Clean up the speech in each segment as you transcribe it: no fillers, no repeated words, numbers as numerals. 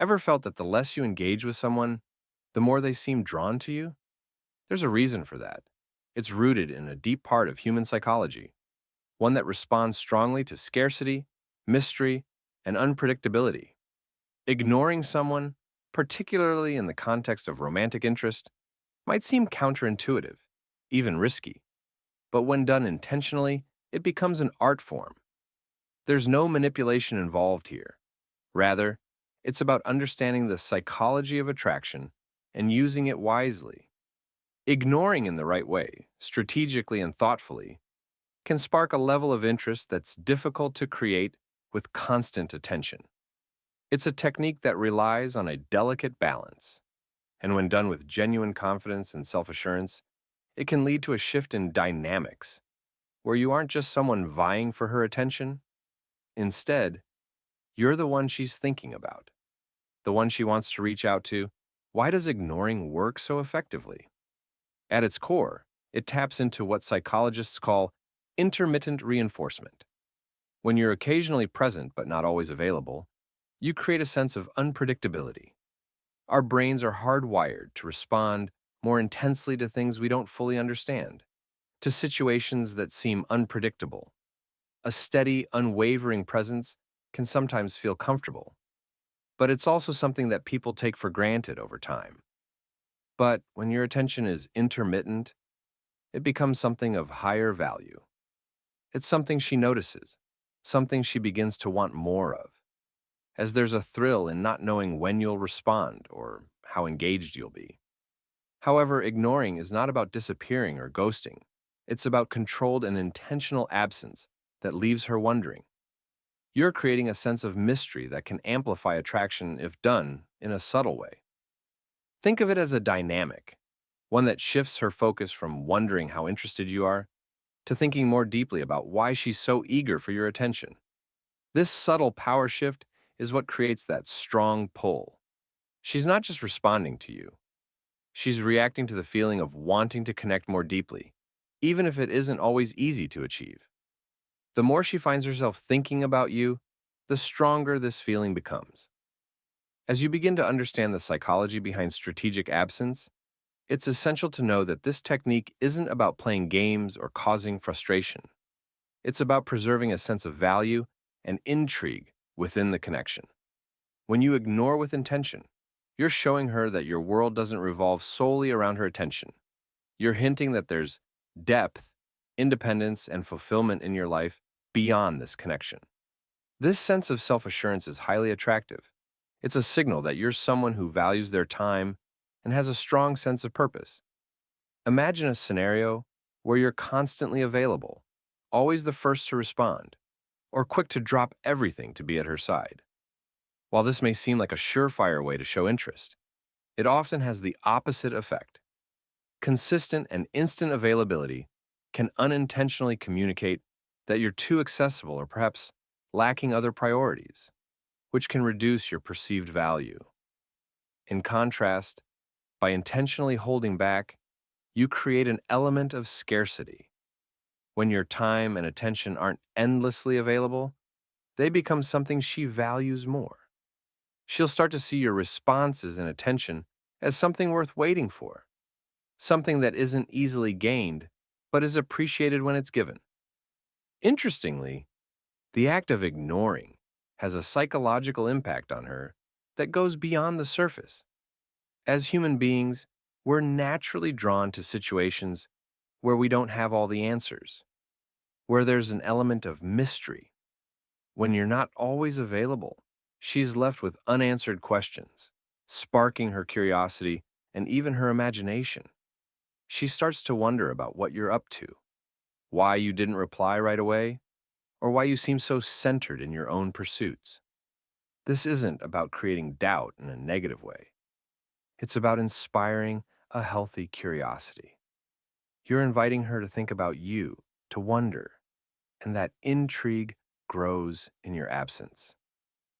Ever felt that the less you engage with someone, the more they seem drawn to you? There's a reason for that. It's rooted in a deep part of human psychology, one that responds strongly to scarcity, mystery, and unpredictability. Ignoring someone, particularly in the context of romantic interest, might seem counterintuitive, even risky, but when done intentionally, it becomes an art form. There's no manipulation involved here. Rather, it's about understanding the psychology of attraction and using it wisely. Ignoring in the right way, strategically and thoughtfully, can spark a level of interest that's difficult to create with constant attention. It's a technique that relies on a delicate balance, and when done with genuine confidence and self assurance, it can lead to a shift in dynamics, where you aren't just someone vying for her attention. Instead, you're the one she's thinking about, the one she wants to reach out to. Why does ignoring work so effectively? At its core, it taps into what psychologists call intermittent reinforcement. When you're occasionally present but not always available, you create a sense of unpredictability. Our brains are hardwired to respond more intensely to things we don't fully understand, to situations that seem unpredictable. A steady, unwavering presence can sometimes feel comfortable, but it's also something that people take for granted over time. But when your attention is intermittent, it becomes something of higher value. It's something she notices, something she begins to want more of, as there's a thrill in not knowing when you'll respond or how engaged you'll be. However, ignoring is not about disappearing or ghosting. It's about controlled and intentional absence that leaves her wondering. You're creating a sense of mystery that can amplify attraction if done in a subtle way. Think of it as a dynamic, one that shifts her focus from wondering how interested you are to thinking more deeply about why she's so eager for your attention. This subtle power shift is what creates that strong pull. She's not just responding to you, she's reacting to the feeling of wanting to connect more deeply, even if it isn't always easy to achieve. The more she finds herself thinking about you, the stronger this feeling becomes. As you begin to understand the psychology behind strategic absence, it's essential to know that this technique isn't about playing games or causing frustration. It's about preserving a sense of value and intrigue within the connection. When you ignore with intention, you're showing her that your world doesn't revolve solely around her attention. You're hinting that there's depth, independence, and fulfillment in your life beyond this connection. This sense of self-assurance is highly attractive. It's a signal that you're someone who values their time and has a strong sense of purpose. Imagine a scenario where you're constantly available, always the first to respond, or quick to drop everything to be at her side. While this may seem like a surefire way to show interest, it often has the opposite effect. Consistent and instant availability can unintentionally communicate that you're too accessible or perhaps lacking other priorities, which can reduce your perceived value. In contrast, by intentionally holding back, you create an element of scarcity. When your time and attention aren't endlessly available, they become something she values more. She'll start to see your responses and attention as something worth waiting for, something that isn't easily gained, but is appreciated when it's given. Interestingly, the act of ignoring has a psychological impact on her that goes beyond the surface. As human beings, we're naturally drawn to situations where we don't have all the answers, where there's an element of mystery. When you're not always available, she's left with unanswered questions, sparking her curiosity and even her imagination. She starts to wonder about what you're up to, why you didn't reply right away, or why you seem so centered in your own pursuits. This isn't about creating doubt in a negative way. It's about inspiring a healthy curiosity. You're inviting her to think about you, to wonder, and that intrigue grows in your absence.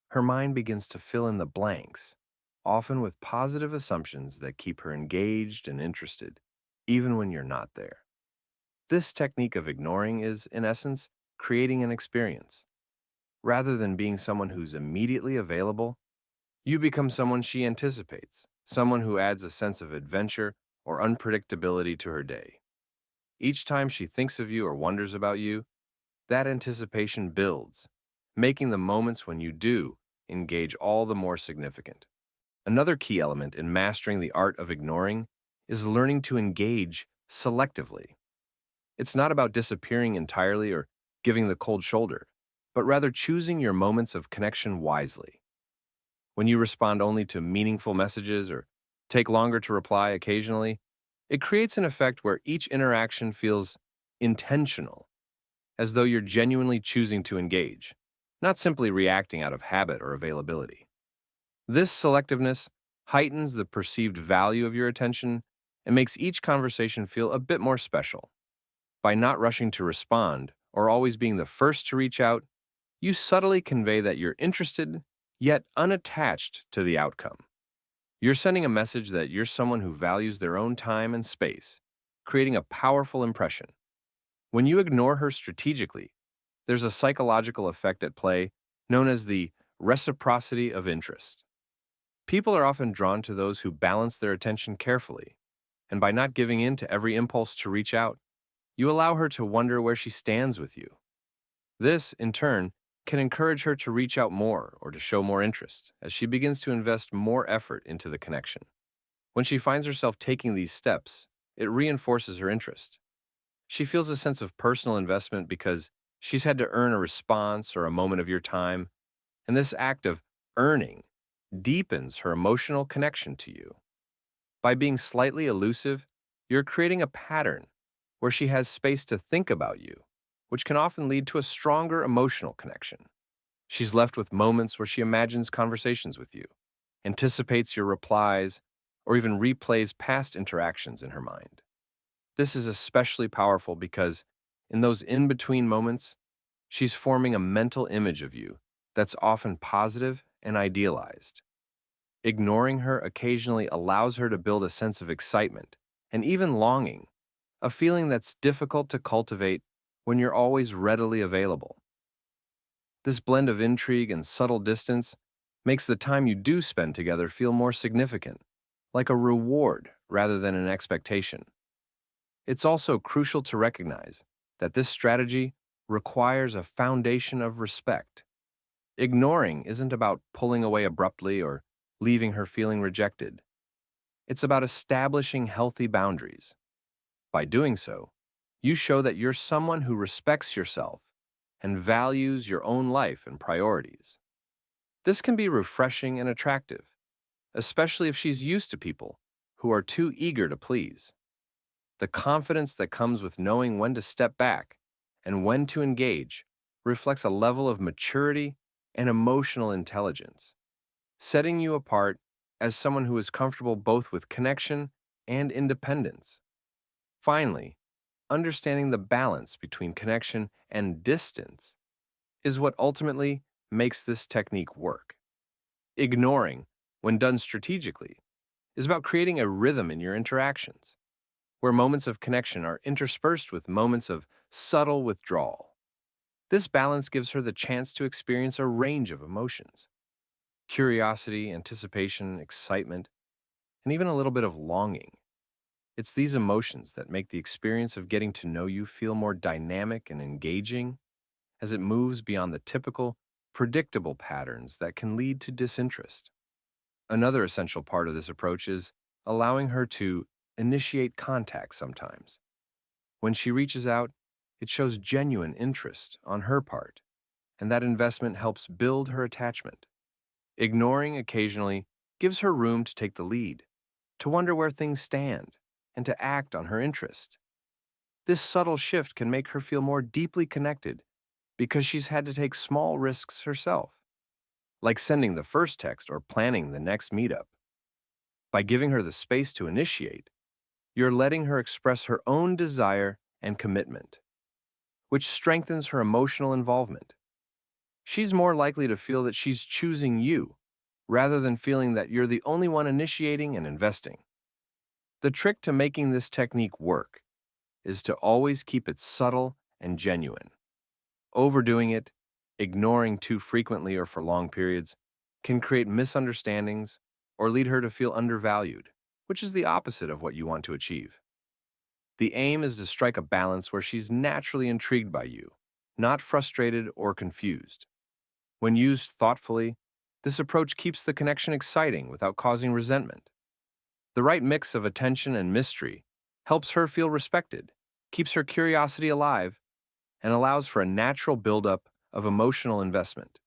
Her mind begins to fill in the blanks, often with positive assumptions that keep her engaged and interested, even when you're not there. This technique of ignoring is, in essence, creating an experience. Rather than being someone who's immediately available, You become someone she anticipates, someone who adds a sense of adventure or unpredictability to her day. Each time she thinks of you or wonders about you, that anticipation builds, making the moments when you do engage all the more significant. Another key element in mastering the art of ignoring is learning to engage selectively. It's not about disappearing entirely or giving the cold shoulder, but rather choosing your moments of connection wisely. When you respond only to meaningful messages or take longer to reply occasionally, it creates an effect where each interaction feels intentional, as though you're genuinely choosing to engage, not simply reacting out of habit or availability. This selectiveness heightens the perceived value of your attention and makes each conversation feel a bit more special. By not rushing to respond or always being the first to reach out, you subtly convey that you're interested, yet unattached to the outcome. You're sending a message that you're someone who values their own time and space, creating a powerful impression. When you ignore her strategically, there's a psychological effect at play known as the reciprocity of interest. People are often drawn to those who balance their attention carefully, and by not giving in to every impulse to reach out, you allow her to wonder where she stands with you. This, in turn, can encourage her to reach out more or to show more interest as she begins to invest more effort into the connection. When she finds herself taking these steps, it reinforces her interest. She feels a sense of personal investment because she's had to earn a response or a moment of your time, and this act of earning deepens her emotional connection to you. By being slightly elusive, you're creating a pattern where she has space to think about you, which can often lead to a stronger emotional connection. She's left with moments where she imagines conversations with you, anticipates your replies, or even replays past interactions in her mind. This is especially powerful because, in those in between moments, she's forming a mental image of you that's often positive and idealized. Ignoring her occasionally allows her to build a sense of excitement and even longing, a feeling that's difficult to cultivate when you're always readily available. This blend of intrigue and subtle distance makes the time you do spend together feel more significant, like a reward rather than an expectation. It's also crucial to recognize that this strategy requires a foundation of respect. Ignoring isn't about pulling away abruptly or leaving her feeling rejected. It's about establishing healthy boundaries. By doing so, you show that you're someone who respects yourself and values your own life and priorities. This can be refreshing and attractive, especially if she's used to people who are too eager to please. The confidence that comes with knowing when to step back and when to engage reflects a level of maturity and emotional intelligence, setting you apart as someone who is comfortable both with connection and independence. Finally, understanding the balance between connection and distance is what ultimately makes this technique work. Ignoring, when done strategically, is about creating a rhythm in your interactions, where moments of connection are interspersed with moments of subtle withdrawal. This balance gives her the chance to experience a range of emotions: curiosity, anticipation, excitement, and even a little bit of longing. It's these emotions that make the experience of getting to know you feel more dynamic and engaging as it moves beyond the typical, predictable patterns that can lead to disinterest. Another essential part of this approach is allowing her to initiate contact sometimes. When she reaches out, it shows genuine interest on her part, and that investment helps build her attachment. Ignoring occasionally gives her room to take the lead, to wonder where things stand, and to act on her interest. This subtle shift can make her feel more deeply connected because she's had to take small risks herself, like sending the first text or planning the next meetup. By giving her the space to initiate, you're letting her express her own desire and commitment, which strengthens her emotional involvement. She's more likely to feel that she's choosing you, rather than feeling that you're the only one initiating and investing. The trick to making this technique work is to always keep it subtle and genuine. Overdoing it, ignoring too frequently or for long periods, can create misunderstandings or lead her to feel undervalued, which is the opposite of what you want to achieve. The aim is to strike a balance where she's naturally intrigued by you, not frustrated or confused. When used thoughtfully, this approach keeps the connection exciting without causing resentment. The right mix of attention and mystery helps her feel respected, keeps her curiosity alive, and allows for a natural buildup of emotional investment.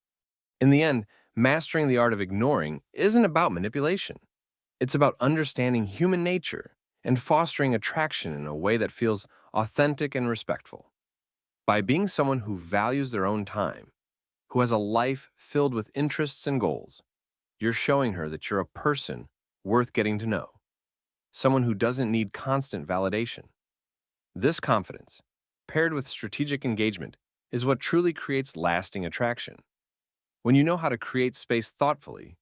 In the end, mastering the art of ignoring isn't about manipulation. It's about understanding human nature and fostering attraction in a way that feels authentic and respectful. By being someone who values their own time, who has a life filled with interests and goals, you're showing her that you're a person worth getting to know, someone who doesn't need constant validation. This confidence, paired with strategic engagement, is what truly creates lasting attraction. When you know how to create space thoughtfully,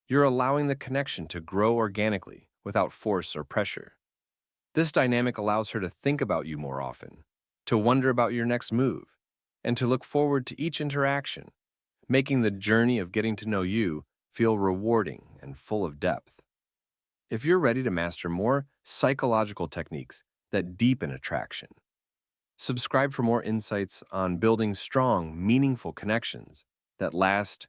you're allowing the connection to grow organically without force or pressure. This dynamic allows her to think about you more often, to wonder about your next move, and to look forward to each interaction, making the journey of getting to know you feel rewarding and full of depth. If you're ready to master more psychological techniques that deepen attraction, subscribe for more insights on building strong, meaningful connections that last